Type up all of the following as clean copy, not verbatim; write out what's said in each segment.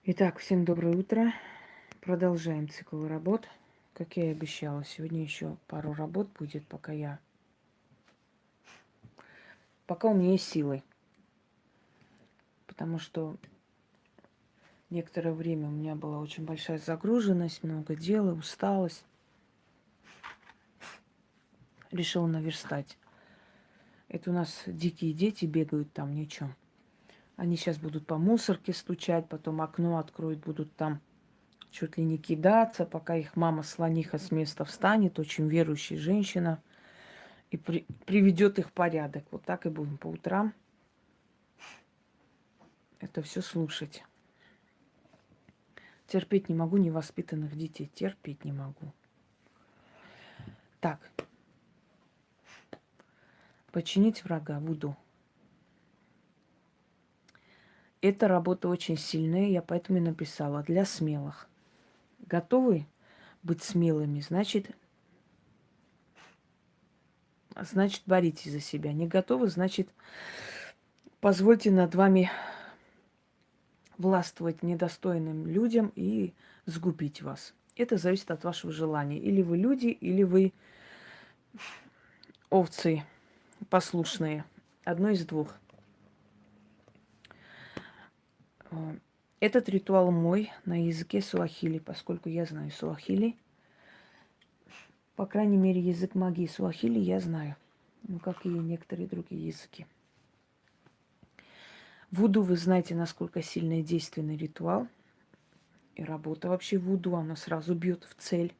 Итак, всем доброе утро. Продолжаем цикл работ. Как я и обещала, сегодня еще пару работ будет, пока у меня есть силы. Потому что некоторое время у меня была очень большая загруженность, много дел и усталость. Решила наверстать. Это у нас дикие дети бегают там, ничего. Они сейчас будут по мусорке стучать, потом окно откроют, будут там чуть ли не кидаться, пока их мама слониха с места встанет, очень верующая женщина, и приведет их в порядок. Вот так и будем по утрам это все слушать. Терпеть не могу невоспитанных детей. Терпеть не могу. Так, починить врага Вуду. Эта работа очень сильная, я поэтому и написала. Для смелых. Готовы быть смелыми, значит боритесь за себя. Не готовы, значит позвольте над вами властвовать недостойным людям и сгубить вас. Это зависит от вашего желания. Или вы люди, или вы овцы послушные. Одно из двух. Этот ритуал мой на языке суахили, поскольку я знаю суахили. По крайней мере, язык магии суахили я знаю. Ну, как и некоторые другие языки. Вуду, вы знаете, насколько сильный и действенный ритуал. И работа вообще вуду, она сразу бьет в цель.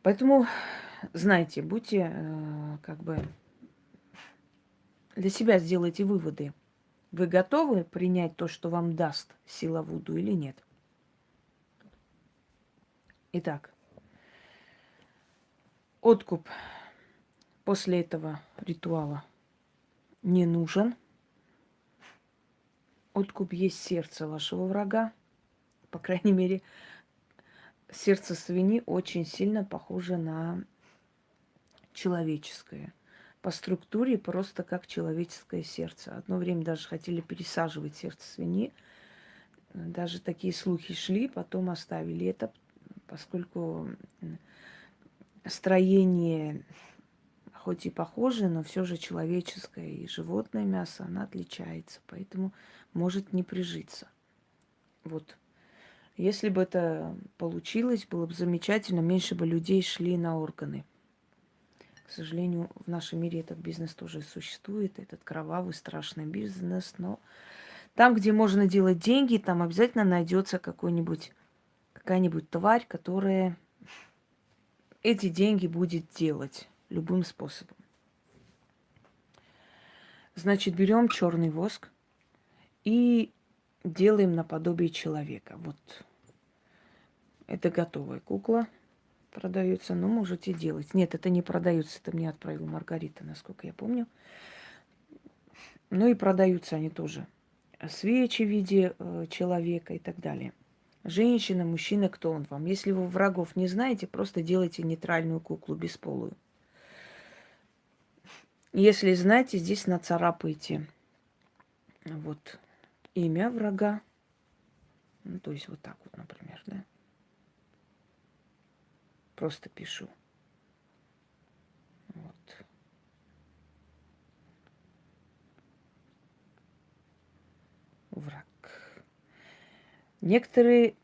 Поэтому, знаете, будьте для себя сделайте выводы. Вы готовы принять то, что вам даст сила Вуду или нет? Итак, откуп после этого ритуала не нужен. Откуп есть сердце вашего врага. По крайней мере, сердце свиньи очень сильно похоже на человеческое. По структуре просто как человеческое сердце. Одно время даже хотели пересаживать сердце свиньи. Даже такие слухи шли, потом оставили это, поскольку строение хоть и похоже, но все же человеческое и животное мясо, оно отличается, поэтому может не прижиться. Вот. Если бы это получилось, было бы замечательно, меньше бы людей шли на органы. К сожалению, в нашем мире этот бизнес тоже существует, этот кровавый, страшный бизнес, но там, где можно делать деньги, там обязательно найдется какая-нибудь тварь, которая эти деньги будет делать любым способом. Значит, берем черный воск и делаем наподобие человека. Вот это готовая кукла продается, но можете делать. Нет, это не продается, это мне отправила Маргарита, насколько я помню. Ну и продаются они тоже. Свечи в виде человека и так далее. Женщина, мужчина, кто он вам. Если вы врагов не знаете, просто делайте нейтральную куклу бесполую. Если знаете, здесь нацарапайте вот имя врага. Ну, то есть вот так вот, например, да. Просто пишу. Вот. Враг. Некоторые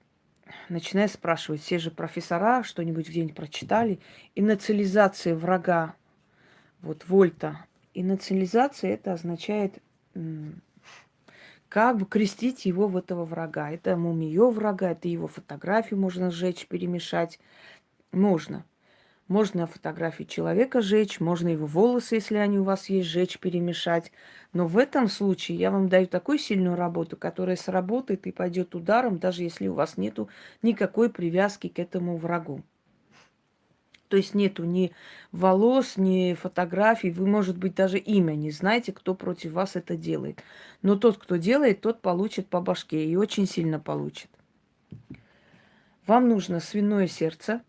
начинают спрашивать, все же профессора что-нибудь где-нибудь прочитали. Инициализация врага, вот вольта. Инициализация это означает как бы крестить его в этого врага. Это мумию врага, это его фотографию можно сжечь, перемешать. Можно. Можно фотографии человека сжечь, можно его волосы, если они у вас есть, сжечь, перемешать. Но в этом случае я вам даю такую сильную работу, которая сработает и пойдет ударом, даже если у вас нету никакой привязки к этому врагу. То есть нету ни волос, ни фотографий. Вы, может быть, даже имя не знаете, кто против вас это делает. Но тот, кто делает, тот получит по башке и очень сильно получит. Вам нужно свиное сердце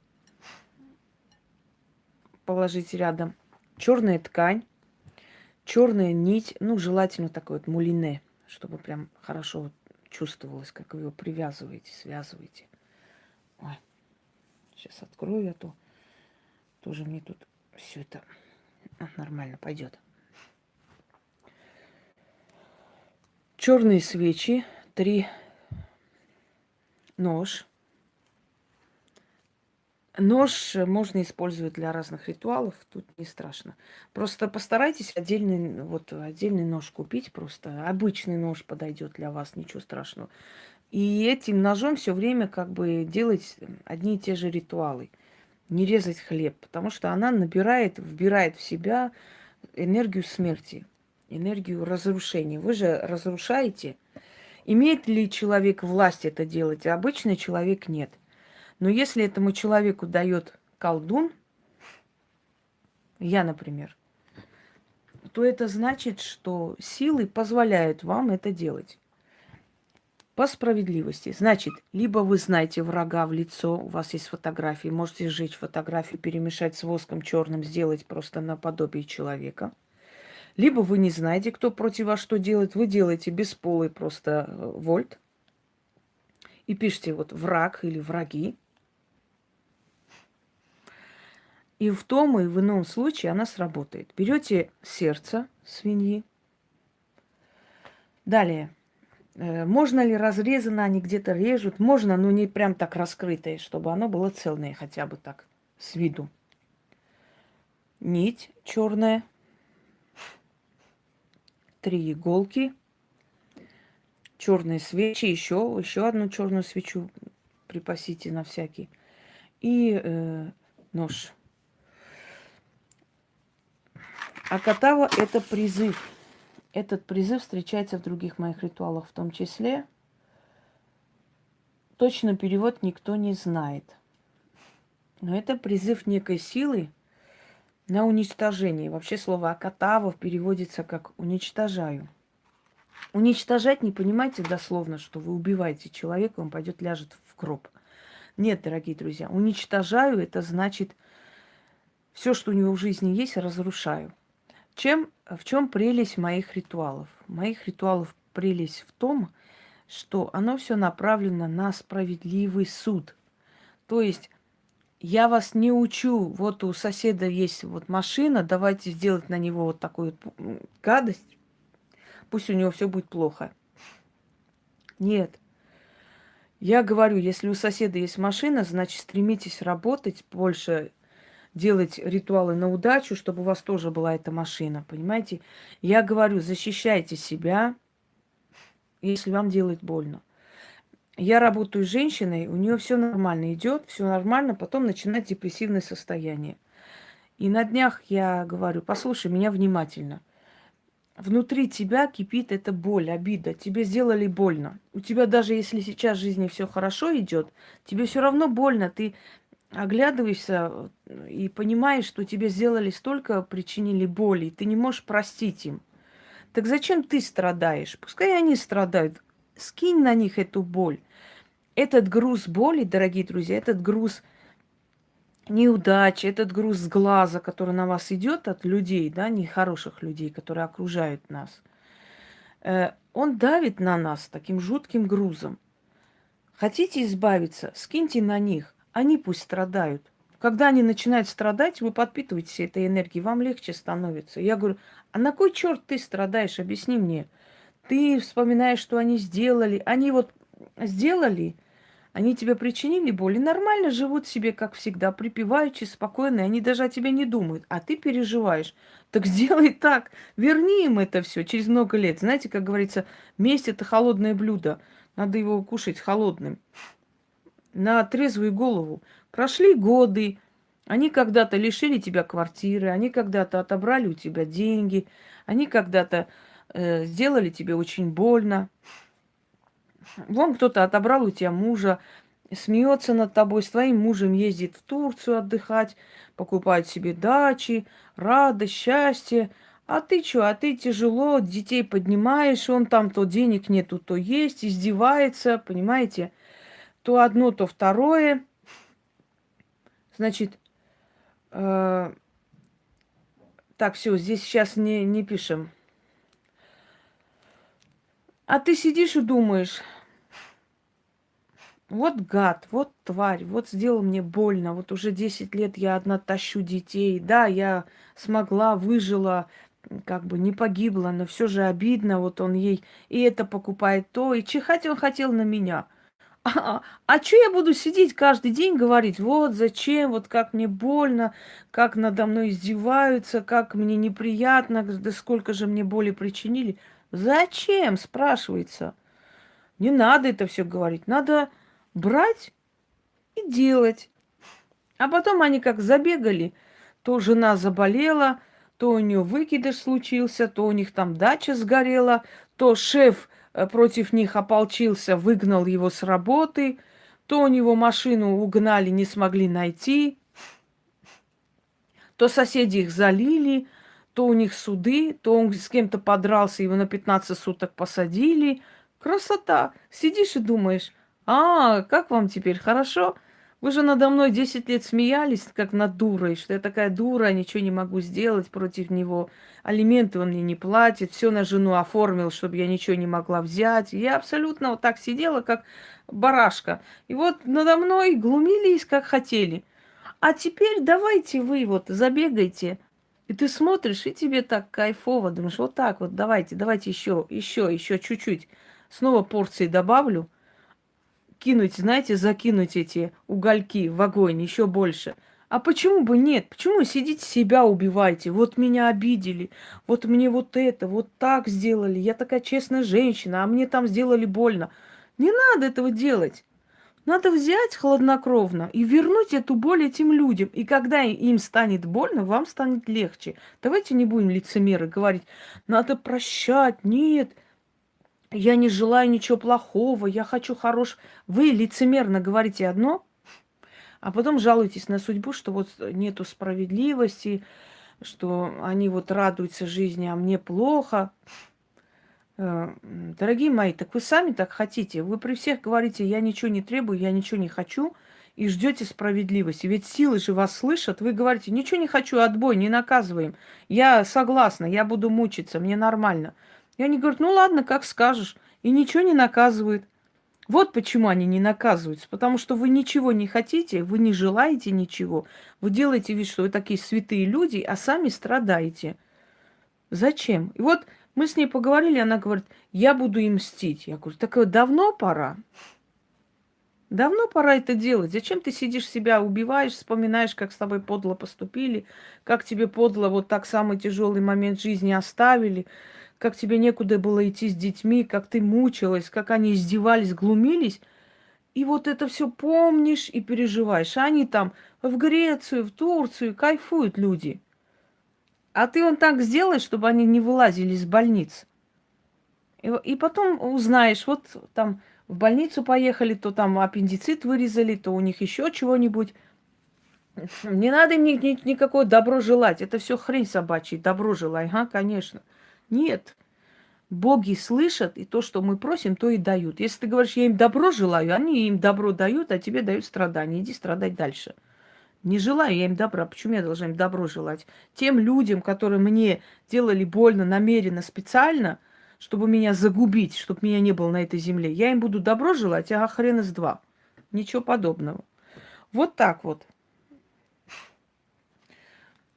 положить рядом, черная ткань, черная нить, ну, желательно такой вот мулине, чтобы прям хорошо вот чувствовалось, как вы его привязываете, связываете. Ой, сейчас открою эту. Тоже мне тут все это нормально пойдет. Черные свечи, 3, нож. Нож можно использовать для разных ритуалов, тут не страшно. Просто постарайтесь отдельный нож купить, просто обычный нож подойдет для вас, ничего страшного. И этим ножом все время как бы делать одни и те же ритуалы. Не резать хлеб, потому что она вбирает в себя энергию смерти, энергию разрушения. Вы же разрушаете. Имеет ли человек власть это делать? А обычный человек нет. Но если этому человеку дает колдун, я, например, то это значит, что силы позволяют вам это делать. По справедливости. Значит, либо вы знаете врага в лицо, у вас есть фотографии, можете сжечь фотографию, перемешать с воском черным, сделать просто наподобие человека. Либо вы не знаете, кто против вас что делает, вы делаете бесполый просто вольт и пишите вот враг или враги. И в том и в ином случае она сработает. Берете сердце свиньи. Далее. Можно ли разрезано, они где-то режут? Можно, но не прям так раскрытое, чтобы оно было цельное, хотя бы так, с виду. Нить черная. 3 иголки. Черные свечи. Еще одну черную свечу припасите на всякий. И нож. Акатава – это призыв. Этот призыв встречается в других моих ритуалах в том числе. Точно перевод никто не знает. Но это призыв некой силы на уничтожение. Вообще слово акатава переводится как «уничтожаю». Уничтожать не понимаете дословно, что вы убиваете человека, он пойдет ляжет в гроб. Нет, дорогие друзья, уничтожаю – это значит все, что у него в жизни есть, разрушаю. В чем прелесть моих ритуалов? Моих ритуалов прелесть в том, что оно все направлено на справедливый суд. То есть я вас не учу, вот у соседа есть вот машина, давайте сделать на него вот такую вот гадость, пусть у него все будет плохо. Нет. Я говорю, если у соседа есть машина, значит, стремитесь работать больше, делать ритуалы на удачу, чтобы у вас тоже была эта машина, понимаете? Я говорю, защищайте себя, если вам делает больно. Я работаю с женщиной, у нее все нормально идет, все нормально, потом начинает депрессивное состояние. И на днях я говорю, послушай меня внимательно. Внутри тебя кипит эта боль, обида. Тебе сделали больно. У тебя даже если сейчас в жизни все хорошо идет, тебе все равно больно. Ты оглядываешься и понимаешь, что тебе сделали столько, причинили боли, и ты не можешь простить им. Так зачем ты страдаешь? Пускай они страдают. Скинь на них эту боль. Этот груз боли, дорогие друзья, этот груз неудачи, этот груз с глаза, который на вас идет от людей, да, нехороших людей, которые окружают нас, он давит на нас таким жутким грузом. Хотите избавиться, скиньте на них, они пусть страдают. Когда они начинают страдать, вы подпитываетесь этой энергией, вам легче становится. Я говорю, а на кой черт ты страдаешь, объясни мне. Ты вспоминаешь, что они сделали. Они вот сделали, они тебе причинили боль и нормально живут себе, как всегда, припеваючи, спокойно, и они даже о тебе не думают, а ты переживаешь. Так сделай так, верни им это все через много лет. Знаете, как говорится, месть – это холодное блюдо, надо его кушать холодным, на трезвую голову. Прошли годы, они когда-то лишили тебя квартиры, они когда-то отобрали у тебя деньги, они когда-то сделали тебе очень больно. Вон кто-то отобрал у тебя мужа, смеется над тобой, с твоим мужем ездит в Турцию отдыхать, покупает себе дачи, радость, счастье. А ты что? А ты тяжело, детей поднимаешь, он там то денег нету, то есть, издевается, понимаете? То одно, то второе. Значит, так, все, здесь сейчас не пишем. А ты сидишь и думаешь, Вот гад, вот тварь, вот сделал мне больно, вот уже 10 лет я одна тащу детей. Да, я смогла, выжила, как бы не погибла, но все же обидно, вот он ей и это покупает, то, и чихать он хотел на меня. А что я буду сидеть каждый день говорить, вот зачем, вот как мне больно, как надо мной издеваются, как мне неприятно, да сколько же мне боли причинили. Зачем, спрашивается. Не надо это все говорить, надо брать и делать. А потом они как забегали, то жена заболела, то у нее выкидыш случился, то у них там дача сгорела, то шеф против них ополчился, выгнал его с работы, то у него машину угнали, не смогли найти, то соседи их залили, то у них суды, то он с кем-то подрался, его на 15 суток посадили. Красота! Сидишь и думаешь, как вам теперь, хорошо? Вы же надо мной 10 лет смеялись, как над дурой, что я такая дура, ничего не могу сделать против него. Алименты он мне не платит, все на жену оформил, чтобы я ничего не могла взять. Я абсолютно вот так сидела, как барашка. И вот надо мной глумились, как хотели. А теперь давайте вы вот забегайте. И ты смотришь, и тебе так кайфово. Думаешь, вот так вот, давайте еще чуть-чуть. Снова порции добавлю. Кинуть, знаете, закинуть эти угольки в огонь еще больше. А почему бы нет? Почему сидите себя убиваете? Вот меня обидели, вот мне вот это, вот так сделали. Я такая честная женщина, а мне там сделали больно. Не надо этого делать. Надо взять хладнокровно и вернуть эту боль этим людям. И когда им станет больно, вам станет легче. Давайте не будем лицемеры говорить, надо прощать. Нет, я не желаю ничего плохого, я хочу хорош. Вы лицемерно говорите одно, а потом жалуетесь на судьбу, что вот нету справедливости, что они вот радуются жизни, а мне плохо. Дорогие мои, так вы сами так хотите. Вы при всех говорите, я ничего не требую, я ничего не хочу, и ждете справедливости. Ведь силы же вас слышат. Вы говорите, ничего не хочу, отбой, не наказываем. Я согласна, я буду мучиться, мне нормально. И они говорят, ну ладно, как скажешь. И ничего не наказывают. Вот почему они не наказываются. Потому что вы ничего не хотите, вы не желаете ничего. Вы делаете вид, что вы такие святые люди, а сами страдаете. Зачем? И вот мы с ней поговорили, она говорит, я буду им мстить. Я говорю, так давно пора. Давно пора это делать. Зачем ты сидишь, себя убиваешь, вспоминаешь, как с тобой подло поступили, как тебе подло вот так самый тяжелый момент жизни оставили, как тебе некуда было идти с детьми, как ты мучилась, как они издевались, глумились. И вот это все помнишь и переживаешь. А они там в Грецию, в Турцию кайфуют люди. А ты он так сделай, чтобы они не вылазили из больниц. И потом узнаешь, вот там в больницу поехали, то там аппендицит вырезали, то у них еще чего-нибудь. Не надо им никакое добро желать. Это все хрень собачья. Добро желай, конечно. Нет. Боги слышат, и то, что мы просим, то и дают. Если ты говоришь, я им добро желаю, они им добро дают, а тебе дают страдания. Иди страдать дальше. Не желаю я им добра. Почему я должна им добро желать? Тем людям, которые мне делали больно намеренно, специально, чтобы меня загубить, чтобы меня не было на этой земле, я им буду добро желать, а хрен из два. Ничего подобного. Вот так вот.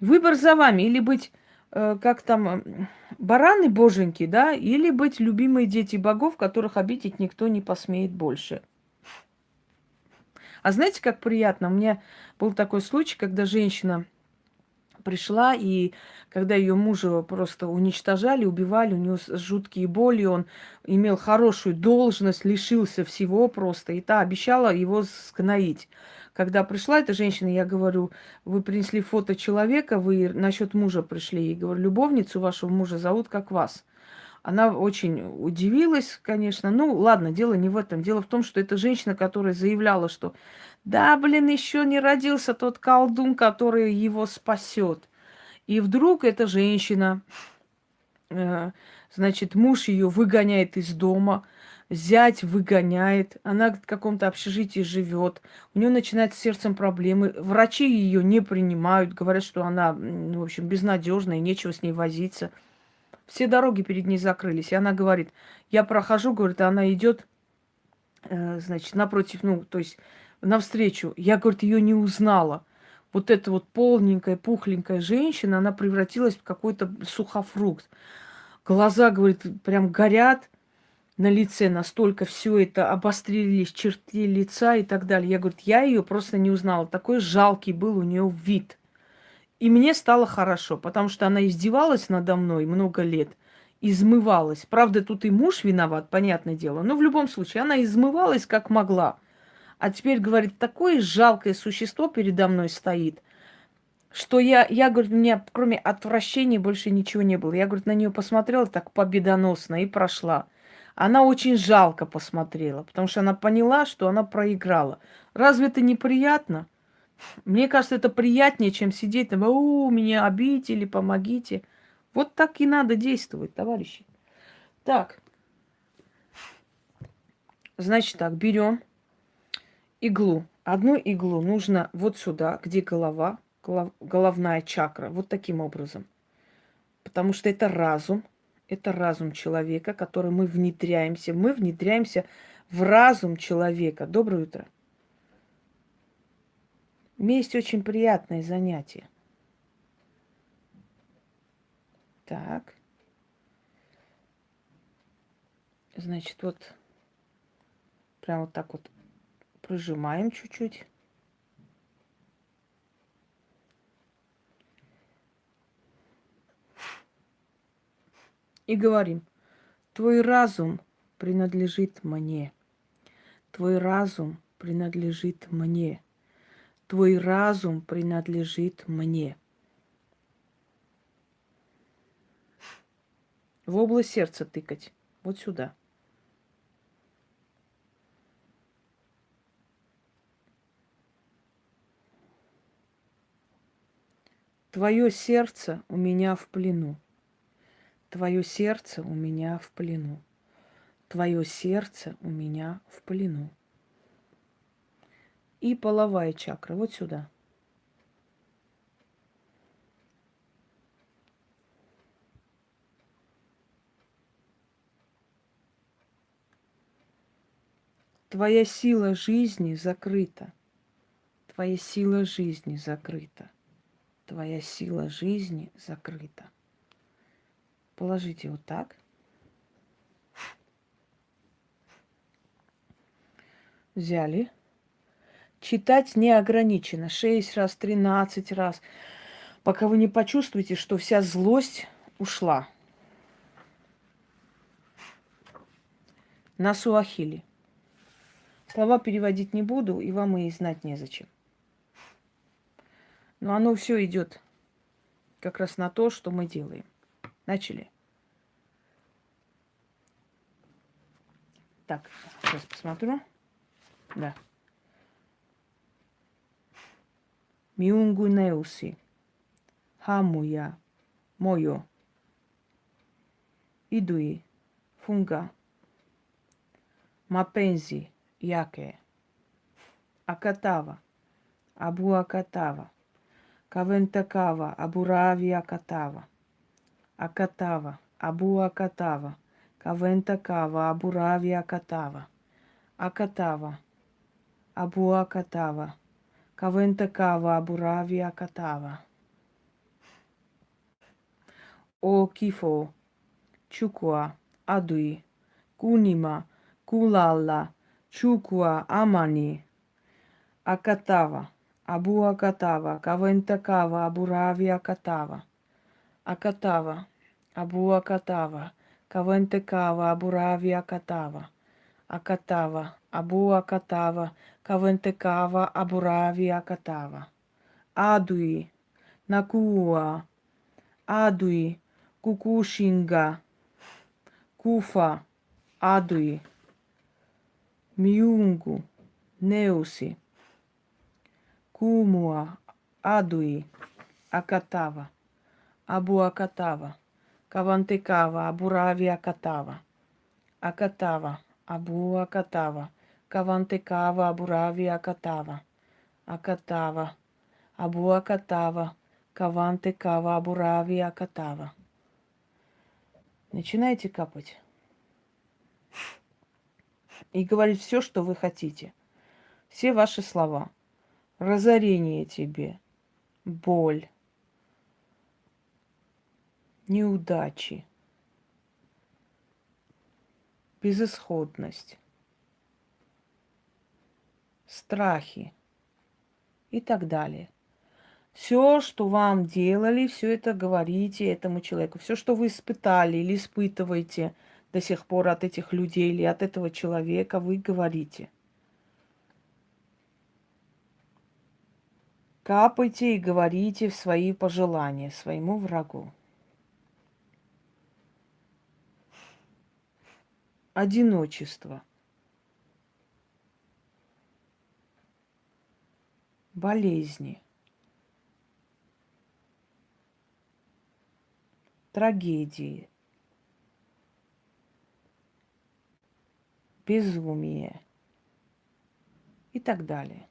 Выбор за вами. Или быть, как там, бараны боженьки, да, или быть любимые дети богов, которых обидеть никто не посмеет больше. А знаете, как приятно? У меня был такой случай, когда женщина пришла, и когда ее мужа просто уничтожали, убивали, у него жуткие боли, он имел хорошую должность, лишился всего просто, и та обещала его сгноить. Когда пришла эта женщина, я говорю, вы принесли фото человека, вы насчет мужа пришли, и говорю, любовницу вашего мужа зовут как вас. Она очень удивилась, конечно. Ну, ладно, дело не в этом. Дело в том, что это женщина, которая заявляла, что да, блин, еще не родился тот колдун, который его спасет. И вдруг эта женщина, значит, муж ее выгоняет из дома, зять выгоняет, она в каком-то общежитии живет, у нее начинают с сердцем проблемы, врачи ее не принимают, говорят, что она, в общем, безнадежная, нечего с ней возиться. Все дороги перед ней закрылись. И она говорит, я прохожу, говорит, она идет значит, напротив, ну, то есть навстречу. Я, говорит, ее не узнала. Вот эта вот полненькая, пухленькая женщина, она превратилась в какой-то сухофрукт. Глаза, говорит, прям горят на лице, настолько все это обострились, черты лица и так далее. Я, говорит, я ее просто не узнала. Такой жалкий был у нее вид. И мне стало хорошо, потому что она издевалась надо мной много лет, измывалась. Правда, тут и муж виноват, понятное дело. Но в любом случае, она измывалась как могла. А теперь, говорит, такое жалкое существо передо мной стоит, что я, говорит, у меня кроме отвращения больше ничего не было. Я, говорит, на нее посмотрела так победоносно и прошла. Она очень жалко посмотрела, потому что она поняла, что она проиграла. Разве это неприятно? Мне кажется, это приятнее, чем сидеть там, меня обидели, помогите. Вот так и надо действовать, товарищи. Так, значит так, берем иглу. Одну иглу нужно вот сюда, где голова, головная чакра, вот таким образом. Потому что это разум человека, который мы внедряемся. Мы внедряемся в разум человека. Доброе утро. У меня есть очень приятное занятие. Так. Значит, вот прям вот так вот прожимаем чуть-чуть. И говорим, твой разум принадлежит мне. Твой разум принадлежит мне. Твой разум принадлежит мне. В область сердца тыкать. Вот сюда. Твое сердце у меня в плену. Твое сердце у меня в плену. Твое сердце у меня в плену. И половая чакра. Вот сюда. Твоя сила жизни закрыта. Твоя сила жизни закрыта. Твоя сила жизни закрыта. Положите вот так. Взяли. Читать не ограничено. 6 раз, 13 раз. Пока вы не почувствуете, что вся злость ушла. На суахили. Слова переводить не буду, и вам и знать незачем. Но оно все идет как раз на то, что мы делаем. Начали. Так, сейчас посмотрю. Да. Miungu neusi. Hamuya. Moyo. Idui. Funga. Mapenzi. Yake. Akatava. Abu akatava. Kaventakava. Aburavi akatava. Akatava. Abu akatava. Kaventakava. Aburavi akatava. Akatava. Abu akatava. Kaventakava. Aburavi akatava. O kifo. Chukua. Adui. Kunima. Kulala. Chukua. Amani. Akatava. Abu akatava. Kaventakava. Aburavi akatava. Akatava. Abu akatava. Kaventakava. Aburavi akatava. Akatava. Abu akatava. Kaventakava. Aburavi akatava. Adui. Nakua. Adui. Kukushinga. Kufa. Adui. Miungu. Neusi. Kumua. Adui. Akatava. Abu akatava. Kavantekava. Aburavi akatava. Akatava. Abu akatava. Kavantekava. Aburavi akatava. Akatava. Abu akatava. Kavantekava. Абурави акатава. Начинайте капать. и говорить все, что вы хотите. Все ваши слова. Разорение тебе, боль, неудачи, безысходность, страхи и так далее. Все, что вам делали, все это говорите этому человеку. Все, что вы испытали или испытываете до сих пор от этих людей или от этого человека, вы говорите. Капайте и говорите в свои пожелания своему врагу. Одиночество, болезни, трагедии, безумие и так далее.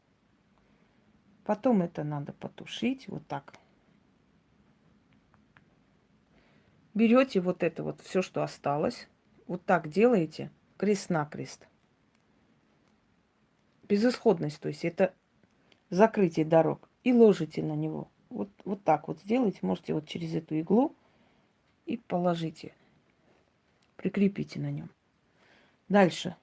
Потом это надо потушить вот так. Берете вот это вот все, что осталось, вот так делаете, крест-накрест. Безысходность, то есть это закрытие дорог. И ложите на него. Вот так вот сделайте. Можете вот через эту иглу и положите. Прикрепите на нем. Дальше.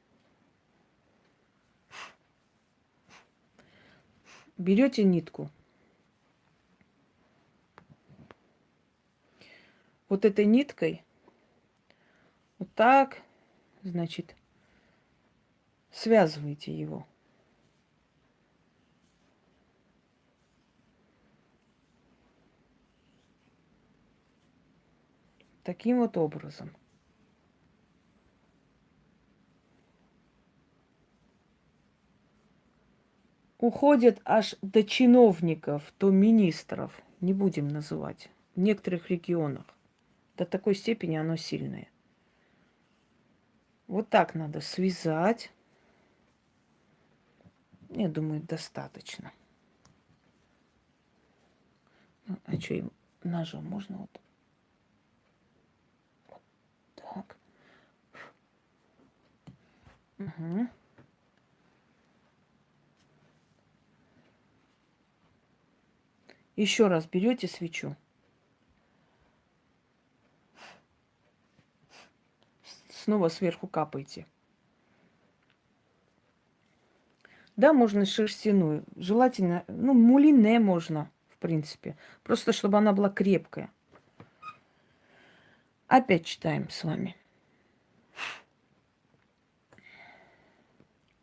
Берете нитку. Вот этой ниткой вот так, значит, связываете его. Таким вот образом. Уходят аж до чиновников, до министров. Не будем называть. В некоторых регионах. До такой степени оно сильное. Вот так надо связать. Я думаю, достаточно. А что, им ножом можно вот так? Угу. Еще раз берете свечу. Снова сверху капаете. Да, можно шерстяную. Желательно, ну, мулине можно, в принципе. Просто, чтобы она была крепкая. Опять читаем с вами.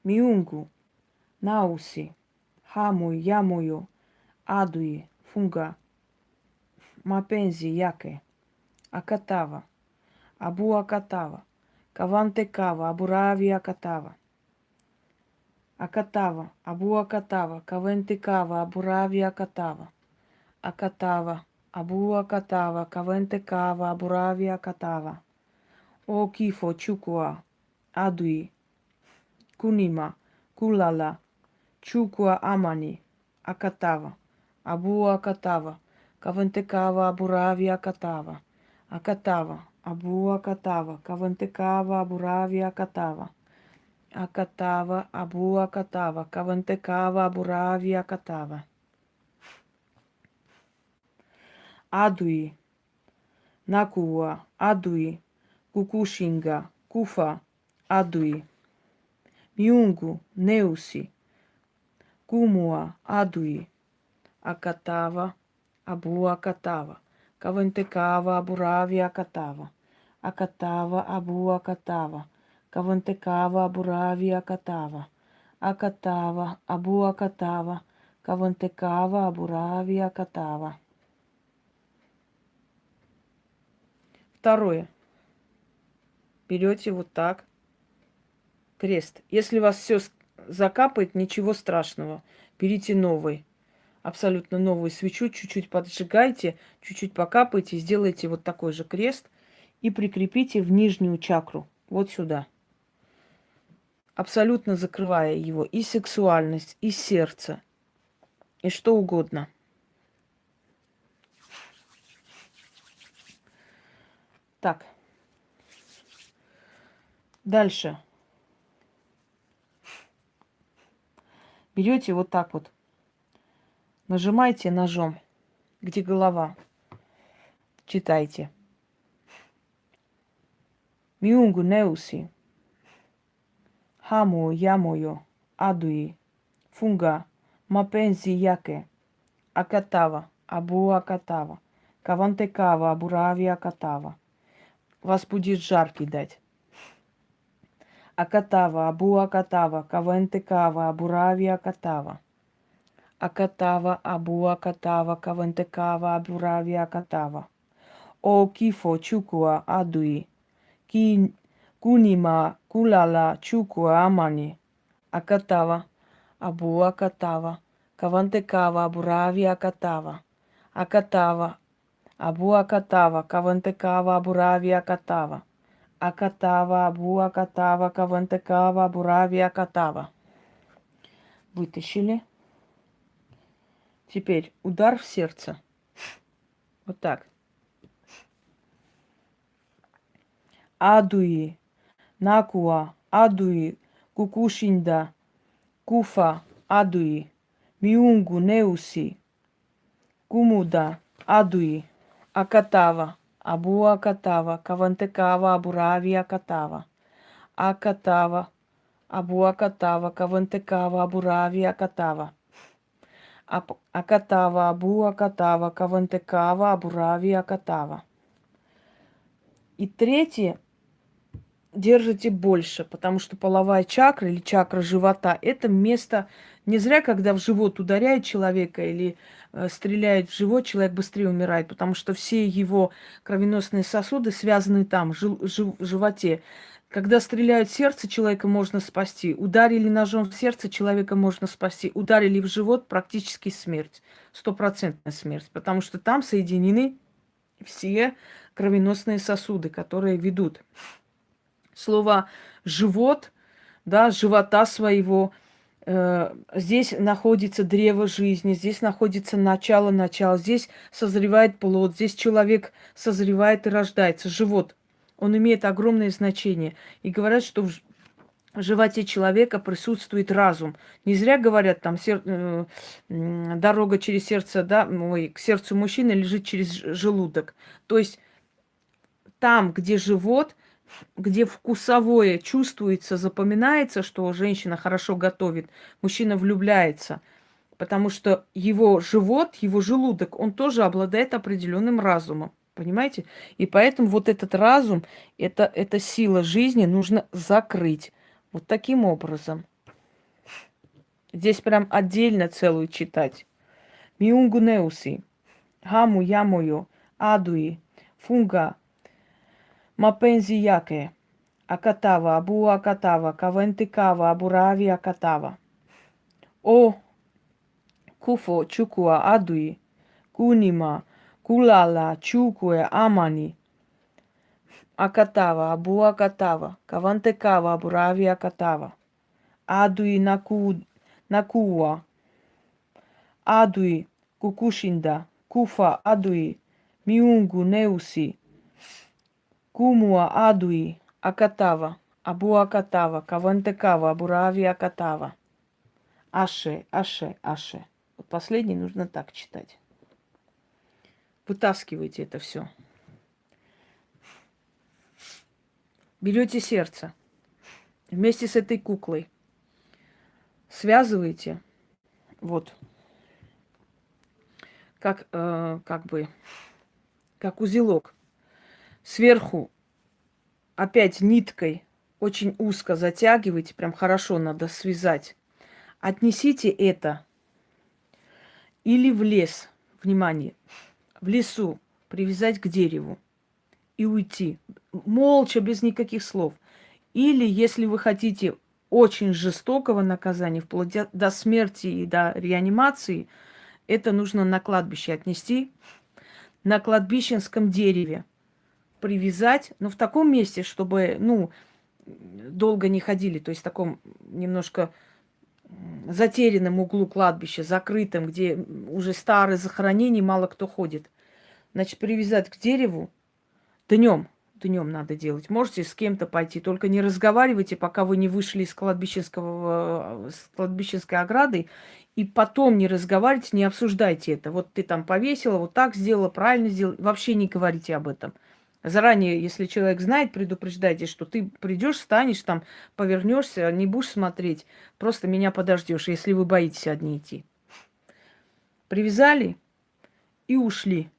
Miungu, Nausi, Hamui, Yamuyu, Adui, Funga, Mapenzi, Яке, Акатава, Абу Акатава, Кавантекава, Абурави Акатава, Акатава, Абу Акатава, Кавентекава, Абурави Акатава, Акатава, Абу Акатава, Кавентекава, Абурави Акатава, О Кифо, Чукуа, Адуи, Кунима, Кулала, Чукуа Амани, Акатава, Абу Акатава, Кавантекава, Абурави Акатава, Акатава, Абу Акатава, Кавантекава, Абурави Акатава, Акатава, Абу Акатава, Кавантекава, Абурави Акатава, Адуи, Накуа, Адуи, Кукушинга, Куфа, Адуи, Miungu, Neusi, Кумуа, Адуи, Акатава, Абу Акатава, Кавантекава, Абурави Акатава, Акатава, Абу Акатава, Кавантекава, Абурави Акатава, Акатава, Абу Акатава, Кавантекава, Абурави Акатава. Второе. Берете вот так крест. Если у вас все закапает, ничего страшного. Берите новый, абсолютно новую свечу, чуть-чуть поджигайте, чуть-чуть покапайте, сделайте вот такой же крест и прикрепите в нижнюю чакру, вот сюда. Абсолютно закрывая его и сексуальность, и сердце, и что угодно. Так. Дальше. Берете вот так вот, нажимаете ножом, где голова, читайте. Miungu neusi, hamu yamoyo, adui, funga, mapenzi yake, акатава, абу акатава, кавантекава, абурави акатава. Вас будет жар кидать. Акатава, абу акатава, кавантекава, абурави акатава. Акатава, абу акатава, кавантекава, абурави акатава. О кифо чукуа адуи, ки кунима кулала чукуа амани. Акатава, абу акатава, кавантекава, абурави акатава. Акатава, абу акатава, кавантекава, абурави акатава. Акатава, абу акатава, кавантекава, абурави акатава. Вытащили. Теперь удар в сердце. Вот так. Адуи, накуа, адуи, кукушинда, куфа, адуи, миунгу, неуси, кумуда, адуи, акатава, абу акатава, кавантекава, абурави акатава. Акатава, абу акатава, кавантекава, абурави акатава. Акатава, абу акатава, кавантекава, абурави акатава. И третье держите больше, потому что половая чакра или чакра живота – это место, не зря, когда в живот ударяет человека или стреляет в живот, человек быстрее умирает, потому что все его кровеносные сосуды связаны там, в животе. Когда стреляют в сердце, человека можно спасти. Ударили ножом в сердце, человека можно спасти. Ударили в живот – практически смерть, 100% смерть, потому что там соединены все кровеносные сосуды, которые ведут. Слово «живот», да, живота своего. Здесь находится древо жизни, здесь находится начало, здесь созревает плод, здесь человек созревает и рождается. Живот, он имеет огромное значение. И говорят, что в животе человека присутствует разум. Не зря говорят, там дорога через сердце, да, к сердцу мужчины лежит через желудок. То есть там, где живот, где вкусовое чувствуется, запоминается, что женщина хорошо готовит, мужчина влюбляется, потому что его живот, его желудок, он тоже обладает определенным разумом. Понимаете? И поэтому вот этот разум, это сила жизни нужно закрыть. Вот таким образом. Здесь прям отдельно целую читать. Miungu neusi, hamu yamoyo, adui, funga, mapenzi yake, акатава, абу акатава, кавантекава, абурави акатава. О куфо чукуа адуи, кунима, кулала, чукуе амани. Акатава, абу акатава, кавантекава, абурави акатава. Адуи накуа, адуи кукушинда, куфа адуи, миунгу неуси, кумуа адуи, акатава, абу акатава, кавантекава, абурави акатава. Аше, аше, аше. Вот последний нужно так читать. Вытаскивайте это все. Берете сердце вместе с этой куклой. Связываете, вот, как узелок. Сверху опять ниткой очень узко затягивайте, прям хорошо надо связать. Отнесите это или в лес, внимание, в лесу привязать к дереву и уйти. Молча, без никаких слов. Или, если вы хотите очень жестокого наказания, вплоть до смерти и до реанимации, это нужно на кладбище отнести, на кладбищенском дереве привязать, но в таком месте, чтобы, долго не ходили, то есть в таком немножко затерянном углу кладбища, закрытом, где уже старые захоронения, мало кто ходит. Значит, привязать к дереву днем, днем надо делать. Можете с кем-то пойти, только не разговаривайте, пока вы не вышли с кладбищенской ограды, и потом не разговаривайте, не обсуждайте это. Вот ты там повесила, вот так сделала, правильно сделала. Вообще не говорите об этом. Заранее, если человек знает, предупреждайте, что ты придешь, встанешь там, повернешься, не будешь смотреть, просто меня подождешь, если вы боитесь одни идти. Привязали и ушли.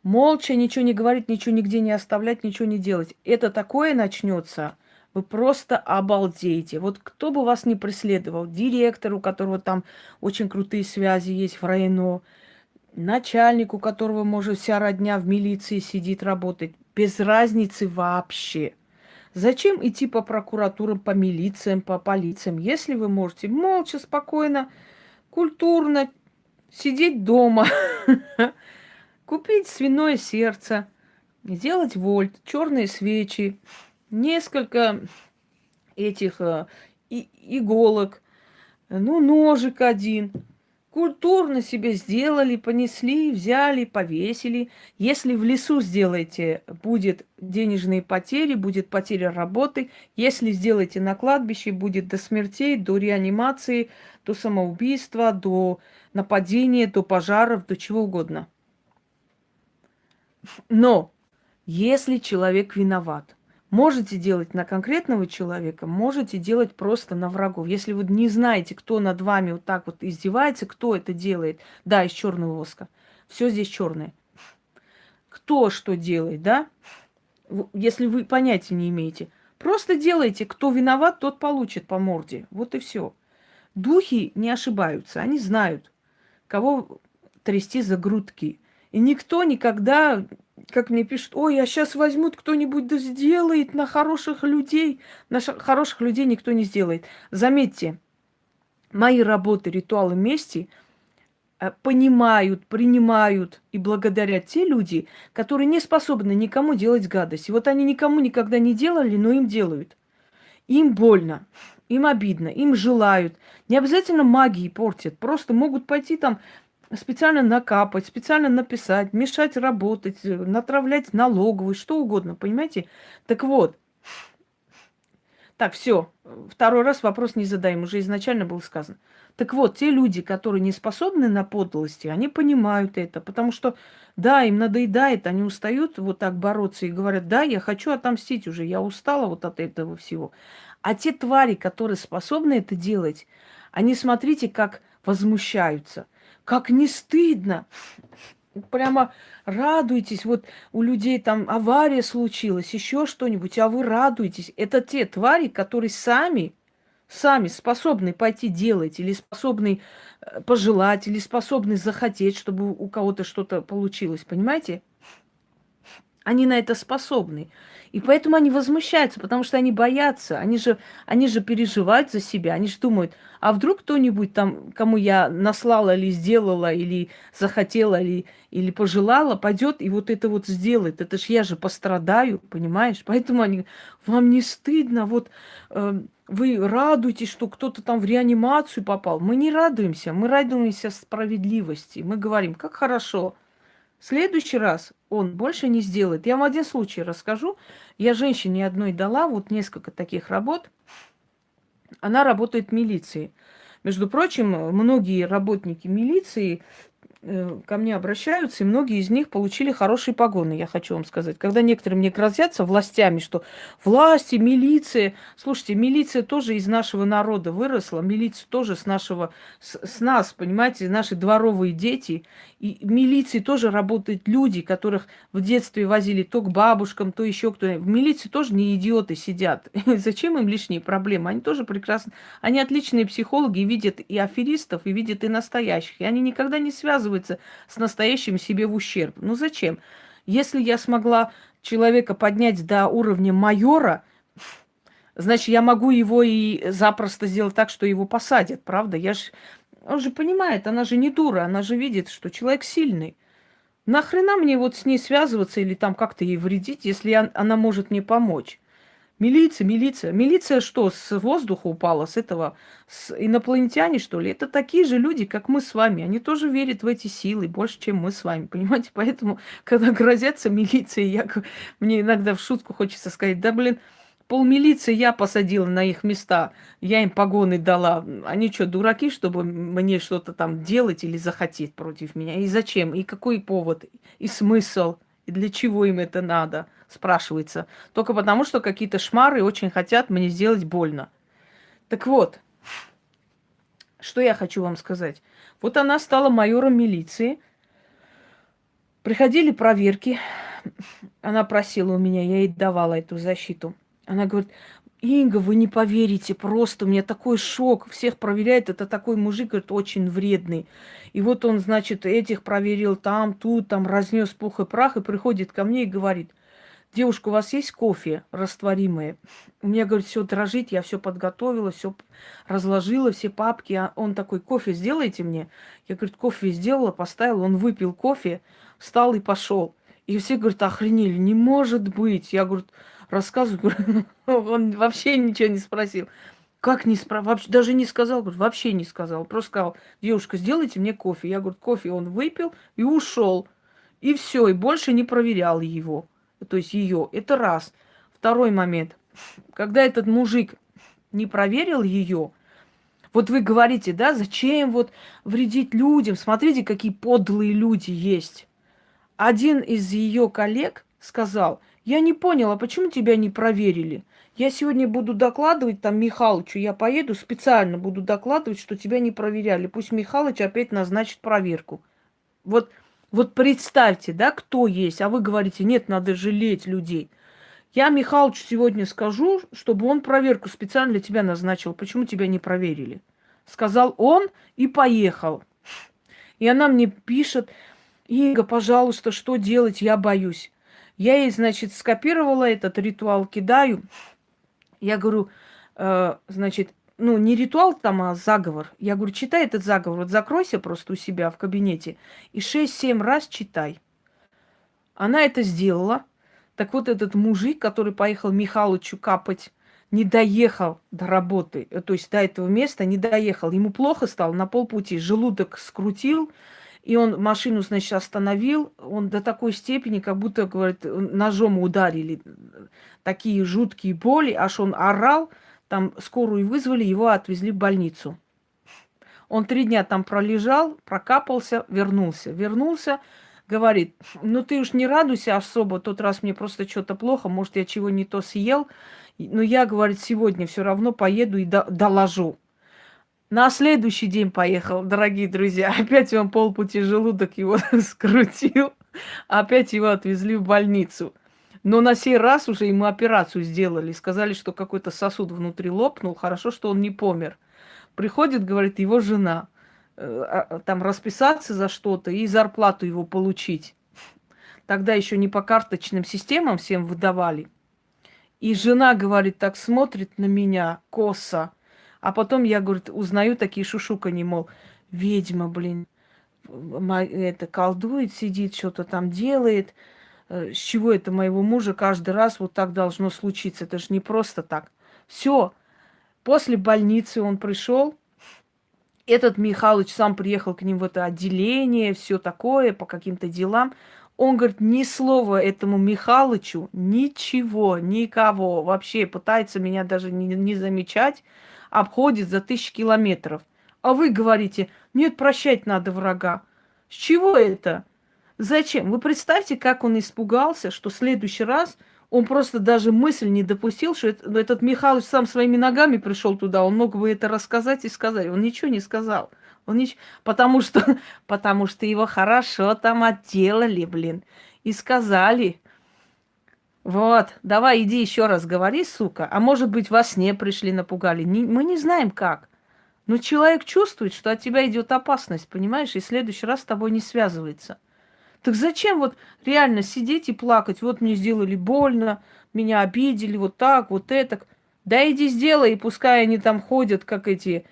Молча, ничего не говорить, ничего нигде не оставлять, ничего не делать. Это такое начнется, вы просто обалдеете. Вот кто бы вас не преследовал, директор, у которого там очень крутые связи есть в районо, начальник, у которого, может, вся родня в милиции сидит, работает, без разницы вообще. Зачем идти по прокуратурам, по милициям, по полициям, если вы можете молча, спокойно, культурно сидеть дома, купить свиное сердце, сделать вольт, черные свечи, несколько этих иголок, ну, ножик один. Культурно себе сделали, понесли, взяли, повесили. Если в лесу сделаете, будет денежные потери, будет потеря работы. Если сделаете на кладбище, будет до смертей, до реанимации, до самоубийства, до нападения, до пожаров, до чего угодно. Но если человек виноват, можете делать на конкретного человека, можете делать просто на врагов. Если вы не знаете, кто над вами вот так вот издевается, кто это делает, да, из черного воска, все здесь черное. Кто что делает, да? Если вы понятия не имеете, просто делайте, кто виноват, тот получит по морде. Вот и все. Духи не ошибаются, они знают, кого трясти за грудки. И никто никогда, как мне пишут, ой, а сейчас возьмут кто-нибудь да сделает на хороших людей. На хороших людей никто не сделает. Заметьте, мои работы, ритуалы мести понимают, принимают и благодарят те люди, которые не способны никому делать гадость. И вот они никому никогда не делали, но им делают. Им больно, им обидно, им желают. Не обязательно магии портят, просто могут пойти там специально накапать, специально написать, мешать работать, натравлять налоговую, что угодно, понимаете? Так вот, так, все, второй раз вопрос не задаем, уже изначально было сказано. Так вот, те люди, которые не способны на подлости, они понимают это, потому что, да, им надоедает, они устают вот так бороться и говорят, да, я хочу отомстить уже, я устала вот от этого всего. А те твари, которые способны это делать, они, смотрите, как возмущаются, как не стыдно. Прямо радуйтесь, вот у людей там авария случилась, еще что-нибудь, а вы радуетесь. Это те твари, которые сами способны пойти делать, или способны пожелать, или способны захотеть, чтобы у кого-то что-то получилось, понимаете? Они на это способны. И поэтому они возмущаются, потому что они боятся. Они же переживают за себя. Они же думают, а вдруг кто-нибудь там, кому я наслала или сделала, или захотела, или пожелала, пойдет и вот это вот сделает. Это ж я же пострадаю, понимаешь? Поэтому они, вам не стыдно, вот вы радуетесь, что кто-то там в реанимацию попал. Мы не радуемся, мы радуемся справедливости. Мы говорим, как хорошо. В следующий раз он больше не сделает. Я вам один случай расскажу. Я женщине одной дала вот несколько таких работ. Она работает в милиции. Между прочим, многие работники милиции ко мне обращаются, и многие из них получили хорошие погоны, я хочу вам сказать. Когда некоторые мне грозятся властями, что власти, милиция... Слушайте, милиция тоже из нашего народа выросла, милиция тоже с нас, понимаете, наши дворовые дети. И в милиции тоже работают люди, которых в детстве возили то к бабушкам, то еще кто-нибудь. В милиции тоже не идиоты сидят. Зачем им лишние проблемы? Они тоже прекрасно... Они отличные психологи, и видят и аферистов, и видят и настоящих. И они никогда не связываются с настоящим себе в ущерб. Ну зачем? Если я смогла человека поднять до уровня майора, значит, я могу его и запросто сделать так, что его посадят, правда? Он же понимает, она же не дура, она же видит, что человек сильный. Нахрена мне вот с ней связываться или там как-то ей вредить, если она может мне помочь? Милиция, милиция. Милиция что, с воздуха упала, с этого, с инопланетяне, что ли? Это такие же люди, как мы с вами. Они тоже верят в эти силы больше, чем мы с вами, понимаете? Поэтому, когда грозятся милицией, мне иногда в шутку хочется сказать, да, блин, полмилиции я посадила на их места, я им погоны дала. Они что, дураки, чтобы мне что-то там делать или захотеть против меня? И зачем? И какой повод? И смысл? И для чего им это надо? Спрашивается. Только потому, что какие-то шмары очень хотят мне сделать больно. Так вот, что я хочу вам сказать. Вот она стала майором милиции. Приходили проверки. Она просила у меня, я ей давала эту защиту. Она говорит, Инга, вы не поверите, просто у меня такой шок. Всех проверяет, это такой мужик, говорит, очень вредный. И вот он, значит, этих проверил там, тут, там, разнес пух и прах, и приходит ко мне и говорит, девушка, у вас есть кофе растворимое? У меня, говорит, все дрожит, я все подготовила, все разложила, все папки. А он такой, кофе сделайте мне? Я, говорит, кофе сделала, поставила, он выпил кофе, встал и пошел. И все, говорят, охренели, не может быть. Я, говорю, рассказываю, говорю, он вообще ничего не спросил. Как не спросил? Вообще, даже не сказал, говорю, вообще не сказал. Просто сказал, девушка, сделайте мне кофе. Я, говорю, кофе он выпил и ушел. И все, и больше не проверял его. То есть ее. Это раз. Второй момент. Когда этот мужик не проверил ее, вот вы говорите, да, зачем вот вредить людям? Смотрите, какие подлые люди есть. Один из ее коллег сказал, я не поняла, почему тебя не проверили? Я сегодня буду докладывать там Михалычу, я поеду специально буду докладывать, что тебя не проверяли. Пусть Михалыч опять назначит проверку. Вот, вот представьте, да, кто есть, а вы говорите, нет, надо жалеть людей. Я Михалычу сегодня скажу, чтобы он проверку специально для тебя назначил. Почему тебя не проверили? Сказал он и поехал. И она мне пишет, Инга, пожалуйста, что делать? Я боюсь. Я ей, значит, скопировала этот ритуал, кидаю. Я говорю, значит, ну, не ритуал там, а заговор. Я говорю, читай этот заговор. Вот закройся просто у себя в кабинете и 6-7 раз читай. Она это сделала. Так вот, этот мужик, который поехал Михалычу капать, не доехал до работы, то есть до этого места не доехал. Ему плохо стало на полпути, желудок скрутил, и он машину, значит, остановил. Он до такой степени, как будто, говорит, ножом ударили. Такие жуткие боли, аж он орал. Там скорую вызвали, его отвезли в больницу. Он 3 дня там пролежал, прокапался, вернулся. Вернулся, говорит, ну ты уж не радуйся особо, тот раз мне просто что-то плохо, может, я чего не то съел. Но я, говорит, сегодня все равно поеду и доложу. На следующий день поехал, дорогие друзья. Опять он полпути желудок его скрутил. Опять его отвезли в больницу. Но на сей раз уже ему операцию сделали. Сказали, что какой-то сосуд внутри лопнул. Хорошо, что он не помер. Приходит, говорит, его жена. Там расписаться за что-то и зарплату его получить. Тогда еще не по карточным системам всем выдавали. И жена, говорит, так смотрит на меня косо. А потом я, говорит, узнаю такие шушуканье, мол, ведьма, блин, это колдует, сидит, что-то там делает. С чего это моего мужа каждый раз вот так должно случиться? Это же не просто так. Все. После больницы он пришел. Этот Михалыч сам приехал к ним в это отделение, все такое, по каким-то делам. Он говорит, ни слова этому Михалычу, ничего, никого. Вообще пытается меня даже не замечать, обходит за 1000 километров. А вы говорите, нет, прощать надо врага. С чего это? Зачем? Вы представьте, как он испугался, что в следующий раз он просто даже мысль не допустил, что этот Михалыч сам своими ногами пришел туда. Он мог бы это рассказать и сказать. Он ничего не сказал. Потому что, потому что его хорошо там отделали, блин. И сказали, вот, давай иди еще раз говори, сука. А может быть, во сне пришли, напугали. Мы не знаем как. Но человек чувствует, что от тебя идет опасность, понимаешь, и в следующий раз с тобой не связывается. Так зачем вот реально сидеть и плакать? Вот мне сделали больно, меня обидели, вот так, вот это. Да иди сделай, и пускай они там ходят, как эти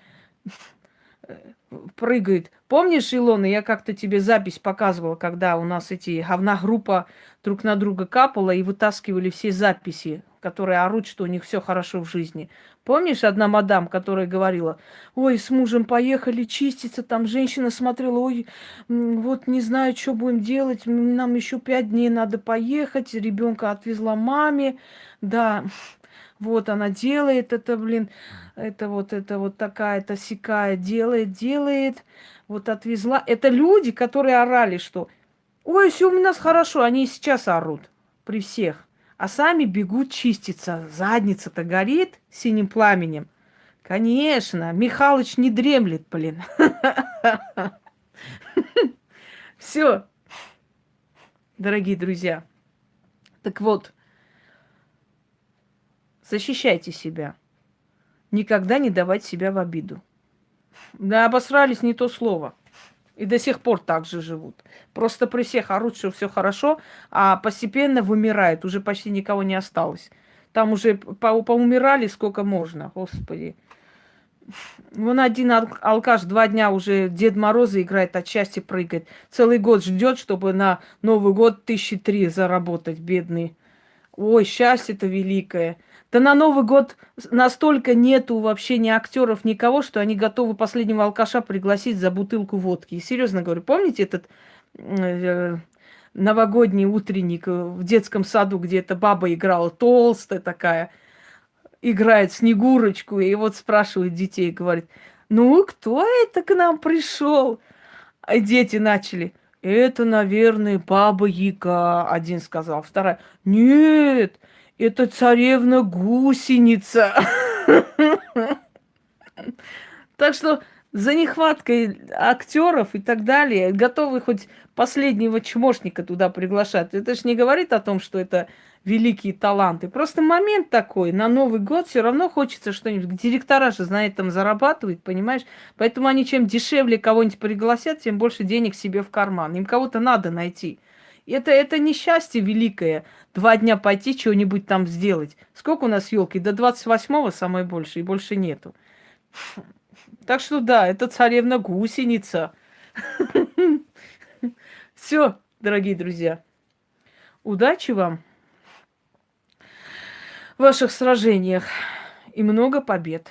прыгают. Помнишь, Илона, я как-то тебе запись показывала, когда у нас эти говна группа друг на друга капала и вытаскивали все записи, которые орут, что у них все хорошо в жизни. Помнишь, одна мадам, которая говорила: ой, с мужем поехали чиститься, там женщина смотрела: ой, вот не знаю, что будем делать, нам еще 5 дней надо поехать, ребенка отвезла маме, да, вот она делает это, блин, это вот такая-то сякая, делает, вот отвезла. Это люди, которые орали, что ой, все у нас хорошо, они и сейчас орут при всех. А сами бегут чиститься. Задница-то горит синим пламенем. Конечно, Михалыч не дремлет, блин. Все, дорогие друзья. Так вот, защищайте себя. Никогда не давать себя в обиду. Да, обосрались не то слово. И до сих пор так же живут. Просто при всех орут, что все хорошо, а постепенно вымирает. Уже почти никого не осталось. Там уже поумирали сколько можно, господи. Вон один алкаш 2 дня уже Дед Мороза играет, от счастья прыгает. Целый год ждет, чтобы на Новый год 1003 заработать, бедный. Ой, счастье-то великое. Да на Новый год настолько нету вообще ни актеров, никого, что они готовы последнего алкаша пригласить за бутылку водки. И серьезно говорю, помните этот новогодний утренник в детском саду, где эта баба играла, толстая такая, играет Снегурочку, и вот спрашивает детей, говорит: ну, кто это к нам пришел? А дети начали: это, наверное, баба Яга, один сказал. Вторая: нет, это царевна гусеница. Так что за нехваткой актеров и так далее готовы хоть последнего чмошника туда приглашать. Это ж не говорит о том, что это великие таланты. Просто момент такой. На Новый год все равно хочется что-нибудь. Директора же, знает, там зарабатывают, понимаешь? Поэтому они чем дешевле кого-нибудь пригласят, тем больше денег себе в карман. Им кого-то надо найти. Это несчастье великое. 2 дня пойти чего-нибудь там сделать. Сколько у нас елки? До 28-го самое больше, и больше нету. Так что да, это царевна гусеница. Все, дорогие друзья. Удачи вам в ваших сражениях и много побед.